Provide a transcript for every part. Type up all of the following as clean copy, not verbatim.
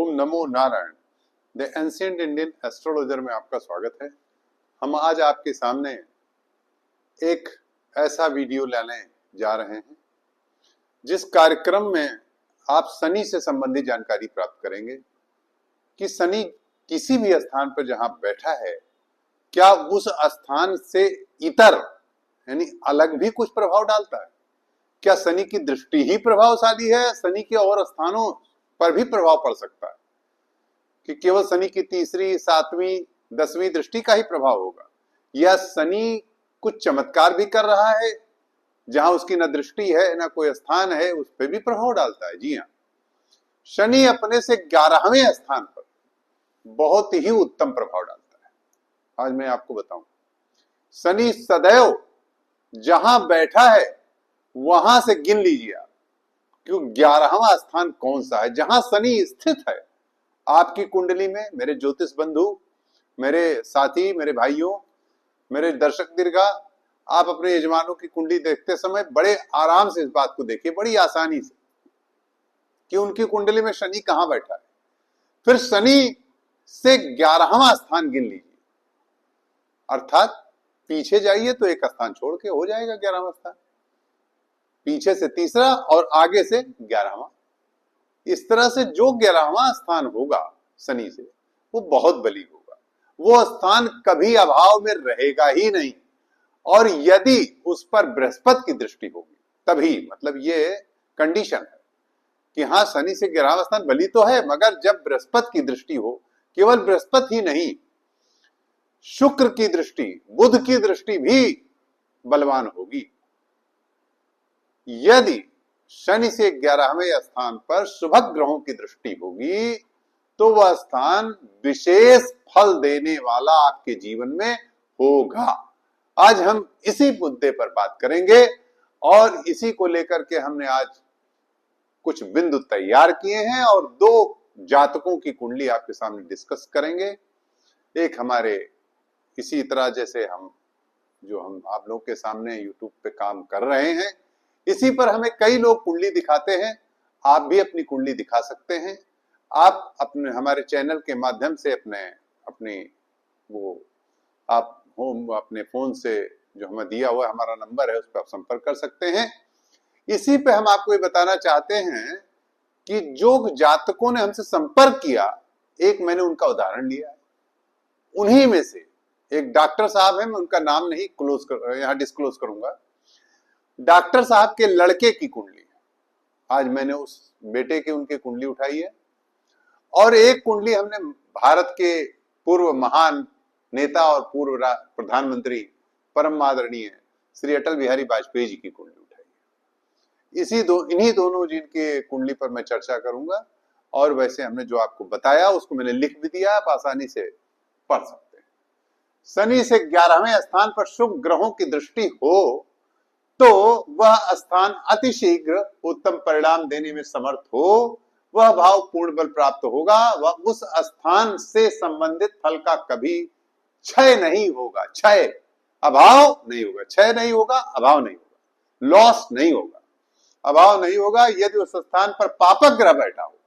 Om NaMo Narayan. The ancient Indian astrologer में आपका स्वागत है। हम आज आपके सामने एक ऐसा वीडियो लाने जा रहे हैं जिस कार्यक्रम में आप शनि से संबंधित जानकारी प्राप्त करेंगे कि शनि किसी भी स्थान पर जहां बैठा है, क्या उस स्थान से इतर यानी अलग भी कुछ प्रभाव डालता है। क्या शनि की दृष्टि ही प्रभावशाली है, शनि के और स्थानों पर भी प्रभाव पड़ सकता है कि केवल शनि की तीसरी, सातवीं, 10वीं दृष्टि का ही प्रभाव होगा, या शनि कुछ चमत्कार भी कर रहा है जहां उसकी न दृष्टि है न कोई स्थान है, उस पर भी प्रभाव डालता है। जी हाँ, शनि अपने से 11वें स्थान पर बहुत ही उत्तम प्रभाव डालता है। आज मैं आपको बताऊं, शनि सदैव जहां बैठा है वहां से गिन लीजिए आप, क्यों 11वां स्थान कौन सा है जहां शनि स्थित है आपकी कुंडली में। मेरे ज्योतिष बंधु, मेरे साथी, मेरे भाइयों, मेरे दर्शक दीर्घा, आप अपने यजमानों की कुंडली देखते समय बड़े आराम से इस बात को देखिए, बड़ी आसानी से, कि उनकी कुंडली में शनि कहां बैठा है। फिर शनि से 11वां स्थान गिन लीजिए, अर्थात पीछे जाइए तो एक स्थान छोड़ के हो जाएगा 11वां स्थान, पीछे से तीसरा और आगे से 11वां। इस तरह से जो 11वां स्थान होगा शनि से, वो बहुत बली होगा। वो स्थान कभी अभाव में रहेगा ही नहीं, और यदि उस पर बृहस्पति की दृष्टि होगी तभी, मतलब ये कंडीशन है कि हाँ, शनि से 11वां स्थान बली तो है, मगर जब बृहस्पति की दृष्टि हो, केवल बृहस्पति ही नहीं, शुक्र की दृष्टि, बुध की दृष्टि भी बलवान होगी। यदि शनि से 11वें स्थान पर शुभ ग्रहों की दृष्टि होगी तो वह स्थान विशेष फल देने वाला आपके जीवन में होगा। आज हम इसी मुद्दे पर बात करेंगे और इसी को लेकर के हमने आज कुछ बिंदु तैयार किए हैं और 2 जातकों की कुंडली आपके सामने डिस्कस करेंगे। एक हमारे इसी तरह जैसे हम आप लोगों के सामने यूट्यूब पे काम कर रहे हैं, इसी पर हमें कई लोग कुंडली दिखाते हैं। आप भी अपनी कुंडली दिखा सकते हैं। आप अपने हमारे चैनल के माध्यम से अपने फोन से जो हमें दिया हुआ हमारा नंबर है उस पर आप संपर्क कर सकते हैं। इसी पे हम आपको ये बताना चाहते हैं कि जो जातकों ने हमसे संपर्क किया, एक मैंने उनका उदाहरण लिया है। उन्हीं में से एक डॉक्टर साहब है, मैं उनका नाम नहीं यहाँ डिस्क्लोज करूंगा। डॉक्टर साहब के लड़के की कुंडली आज मैंने उस बेटे की उनकी कुंडली उठाई है, और एक कुंडली हमने भारत के पूर्व महान नेता और पूर्व प्रधानमंत्री परम आदरणीय श्री अटल बिहारी वाजपेयी जी की कुंडली उठाई है। इन्हीं दोनों जिनके कुंडली पर मैं चर्चा करूंगा, और वैसे हमने जो आपको बताया उसको मैंने लिख भी दिया, आप आसानी से पढ़ सकते हैं। शनि से 11वें स्थान पर शुभ ग्रहों की दृष्टि हो तो वह स्थान अतिशीघ्र उत्तम परिणाम देने में समर्थ हो, वह भाव पूर्ण बल प्राप्त होगा, वह उस स्थान से संबंधित फल का कभी क्षय नहीं होगा। क्षय, अभाव नहीं होगा, क्षय नहीं होगा, अभाव नहीं होगा, लॉस नहीं होगा, अभाव नहीं होगा। यदि उस स्थान पर पापक ग्रह बैठा हो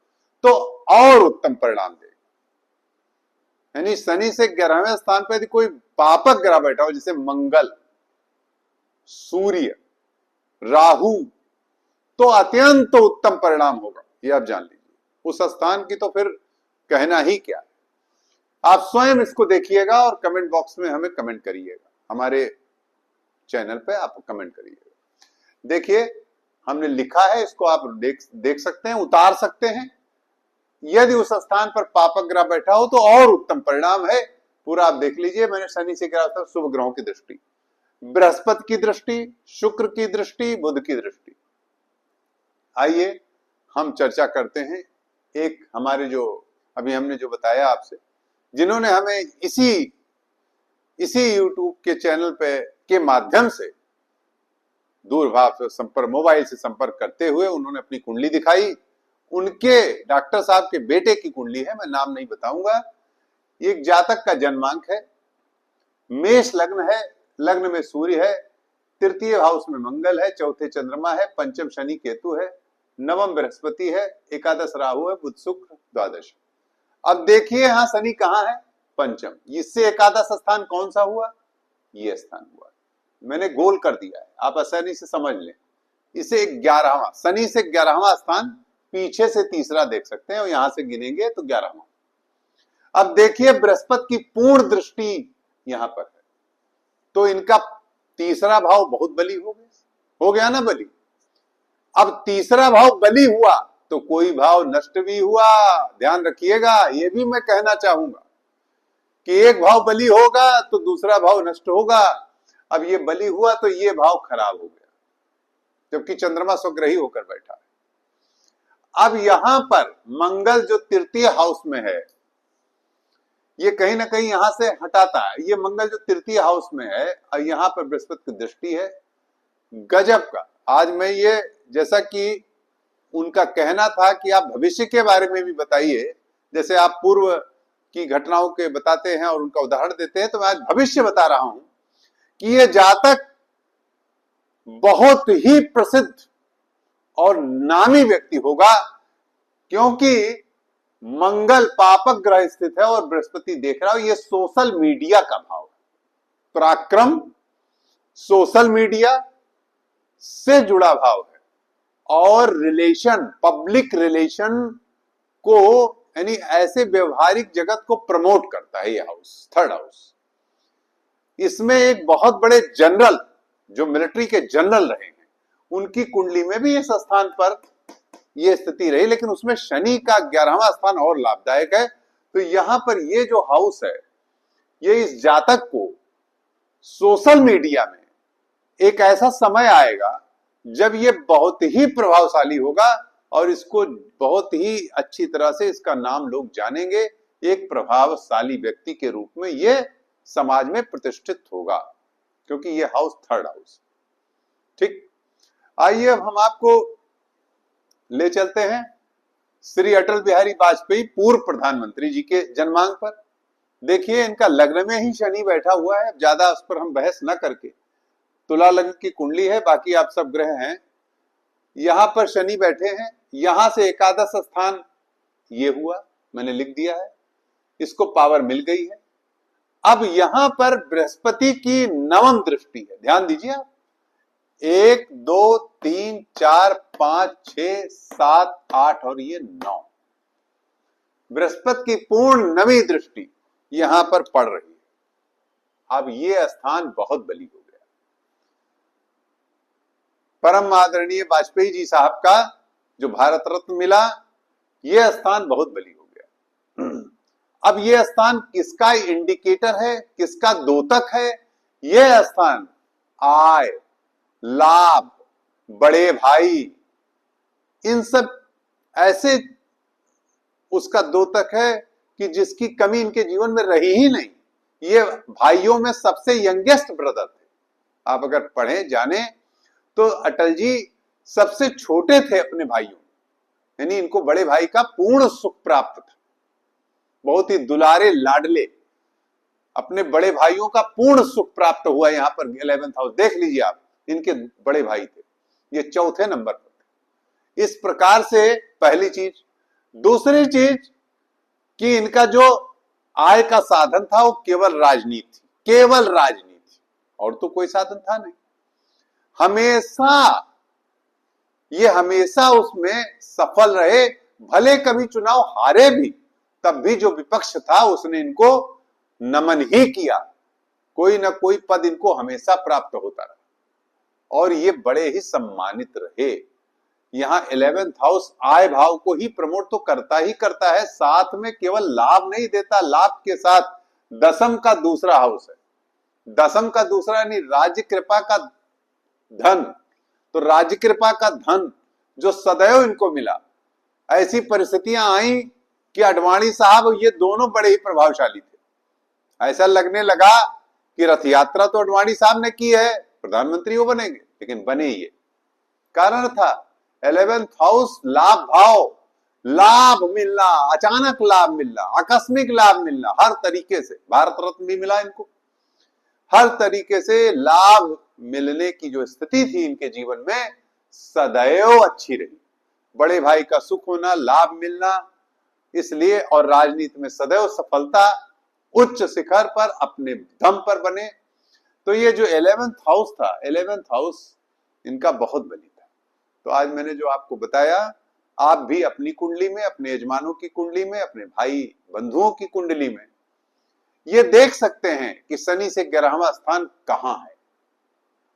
तो और उत्तम परिणाम देगा। यानी शनि से 11वें स्थान पर यदि कोई पापक ग्रह बैठा हो, जैसे मंगल, सूर्य, राहु, तो अत्यंत उत्तम परिणाम होगा, ये आप जान लीजिए। उस स्थान की तो फिर कहना ही क्या है। आप स्वयं इसको देखिएगा और कमेंट बॉक्स में हमें कमेंट करिएगा, हमारे चैनल पे आप कमेंट करिएगा। देखिए, हमने लिखा है, इसको आप देख सकते हैं, उतार सकते हैं। यदि उस स्थान पर पापक ग्रह बैठा हो तो और उत्तम परिणाम है। पूरा आप देख लीजिए। मैंने शनि से कहा था शुभ ग्रहों की दृष्टि, बृहस्पति की दृष्टि, शुक्र की दृष्टि, बुध की दृष्टि। आइए हम चर्चा करते हैं। एक हमारे जो अभी हमने जो बताया आपसे, जिन्होंने हमें इसी यूट्यूब के चैनल पे के माध्यम से दूरभाष से संपर्क, मोबाइल से संपर्क करते हुए उन्होंने अपनी कुंडली दिखाई। उनके डॉक्टर साहब के बेटे की कुंडली है, मैं नाम नहीं बताऊंगा। एक जातक का जन्मांक है, मेष लग्न है, लग्न में सूर्य है, तृतीय हाउस में मंगल है, चौथे चंद्रमा है, पंचम शनि केतु है, नवम बृहस्पति है, एकादश राहु है, बुध शुक्र द्वादश। अब देखिए यहां शनि कहां है, पंचम। इससे एकादश स्थान कौन सा हुआ, ये स्थान हुआ। मैंने गोल कर दिया है, आप आसानी से समझ लें। इसे 11वां, शनि से 11वां स्थान, पीछे से तीसरा देख सकते हैं और यहां से गिनेंगे तो 11वां। अब देखिए बृहस्पति की पूर्ण दृष्टि यहां पर है, तो इनका तीसरा भाव बहुत बली हो गया ना बली। अब तीसरा भाव बली हुआ तो कोई भाव नष्ट भी हुआ, ध्यान रखिएगा। ये भी मैं कहना चाहूंगा कि एक भाव बली होगा तो दूसरा भाव नष्ट होगा। अब ये बली हुआ तो ये भाव खराब हो गया, जबकि चंद्रमा स्वग्रही होकर बैठा है। अब यहां पर मंगल जो तृतीय हाउस में है, ये कहीं ना कहीं यहां से हटाता है। ये मंगल जो तृतीय हाउस में है और यहां पर बृहस्पति की दृष्टि है, गजब का। आज मैं ये, जैसा कि उनका कहना था कि आप भविष्य के बारे में भी बताइए, जैसे आप पूर्व की घटनाओं के बताते हैं और उनका उदाहरण देते हैं, तो मैं आज भविष्य बता रहा हूं कि ये जातक बहुत ही प्रसिद्ध और नामी व्यक्ति होगा, क्योंकि मंगल पापक ग्रह स्थित है और बृहस्पति देख रहा हो। ये सोशल मीडिया का भाव है, पराक्रम, सोशल मीडिया से जुड़ा भाव है और रिलेशन, पब्लिक रिलेशन को, यानी ऐसे व्यवहारिक जगत को प्रमोट करता है ये हाउस, थर्ड हाउस। इसमें एक बहुत बड़े जनरल, जो मिलिट्री के जनरल रहे हैं, उनकी कुंडली में भी इस स्थान पर यह स्थिति रही, लेकिन उसमें शनि का 11वां स्थान और लाभदायक है। तो यहां पर ये जो हाउस है, ये इस जातक को सोशल मीडिया में एक ऐसा समय आएगा जब ये बहुत ही प्रभावशाली होगा और इसको बहुत ही अच्छी तरह से इसका नाम लोग जानेंगे। एक प्रभावशाली व्यक्ति के रूप में ये समाज में प्रतिष्ठित होगा, क्योंकि ये हाउस थर्ड हाउस। ठीक, आइए अब हम आपको ले चलते हैं श्री अटल बिहारी वाजपेयी पूर्व प्रधानमंत्री जी के जन्मांक पर। देखिए इनका लग्न में ही शनि बैठा हुआ है। ज्यादा उस पर हम बहस न करके, तुला लग्न की कुंडली है, बाकी आप सब ग्रह हैं, यहां पर शनि बैठे हैं। यहां से एकादश स्थान ये हुआ, मैंने लिख दिया है, इसको पावर मिल गई है। अब यहां पर बृहस्पति की नवम दृष्टि है, ध्यान दीजिए आप। 1 2 3 4 5 6 7 8 और ये 9, बृहस्पति की पूर्ण नवी दृष्टि यहां पर पड़ रही है। अब ये स्थान बहुत बली हो गया। परम आदरणीय वाजपेयी जी साहब का जो भारत रत्न मिला, यह स्थान बहुत बली हो गया। अब यह स्थान किसका इंडिकेटर है, किसका द्योतक है? यह स्थान आय, लाभ, बड़े भाई, इन सब ऐसे उसका द्योतक है कि जिसकी कमी इनके जीवन में रही ही नहीं। ये भाइयों में सबसे यंगेस्ट ब्रदर थे। आप अगर पढ़ें जाने तो अटल जी सबसे छोटे थे अपने भाइयों, यानी इनको बड़े भाई का पूर्ण सुख प्राप्त था। बहुत ही दुलारे लाडले, अपने बड़े भाइयों का पूर्ण सुख प्राप्त हुआ। यहां पर 11th हाउस देख लीजिए आप, इनके बड़े भाई थे, ये चौथे नंबर पर थे। इस प्रकार से पहली चीज। दूसरी चीज कि इनका जो आय का साधन था वो केवल राजनीति, केवल राजनीति, और तो कोई साधन था नहीं। हमेशा उसमें सफल रहे, भले कभी चुनाव हारे भी, तब भी जो विपक्ष था उसने इनको नमन ही किया। कोई ना कोई पद इनको हमेशा प्राप्त होता रहा और ये बड़े ही सम्मानित रहे। यहां 11th हाउस आय भाव को ही प्रमोट तो करता ही करता है, साथ में केवल लाभ नहीं देता, लाभ के साथ दशम का दूसरा हाउस है। दशम का दूसरा यानी राज्य कृपा का धन। तो राज्य कृपा का धन जो सदैव इनको मिला, ऐसी परिस्थितियां आई कि अडवाणी साहब ये दोनों बड़े ही प्रभावशाली थे। ऐसा लगने लगा कि रथ यात्रा तो अडवाणी साहब ने की है, प्रधानमंत्री वो बनेंगे, लेकिन बने ये। कारण था 11th हाउस लाभ भाव, लाभ मिलना, अचानक लाभ मिलना, आकस्मिक लाभ मिलना, हर तरीके से। भारत रत्न भी मिला इनको। हर तरीके से लाभ मिलने की जो स्थिति थी इनके जीवन में सदैव अच्छी रही। बड़े भाई का सुख होना, लाभ मिलना, इसलिए, और राजनीति में सदैव सफलता उच्च शिखर पर अपने दम पर बने। तो ये जो 11th हाउस था, 11th हाउस इनका बहुत बली था। तो आज मैंने जो आपको बताया, आप भी अपनी कुंडली में, अपने यजमानों की कुंडली में, अपने भाई बंधुओं की कुंडली में ये देख सकते हैं कि शनि से 11वां स्थान कहां है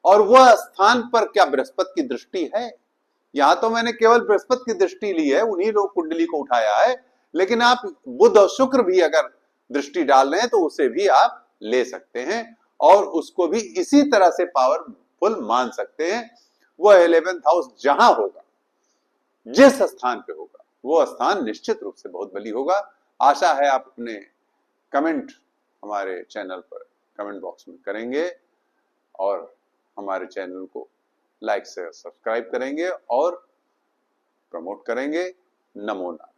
और वह स्थान पर क्या बृहस्पति की दृष्टि है। यहां तो मैंने केवल बृहस्पति की दृष्टि ली है, उन्हीं लोग कुंडली को उठाया है, लेकिन आप बुध और शुक्र भी अगर दृष्टि डाल रहे हैं तो उसे भी आप ले सकते हैं और उसको भी इसी तरह से पावरफुल मान सकते हैं। वह 11th हाउस जहां होगा, जिस स्थान पे होगा, वो स्थान निश्चित रूप से बहुत बली होगा। आशा है आप अपने कमेंट हमारे चैनल पर कमेंट बॉक्स में करेंगे और हमारे चैनल को लाइक से सब्सक्राइब करेंगे और प्रमोट करेंगे। नमो नमः।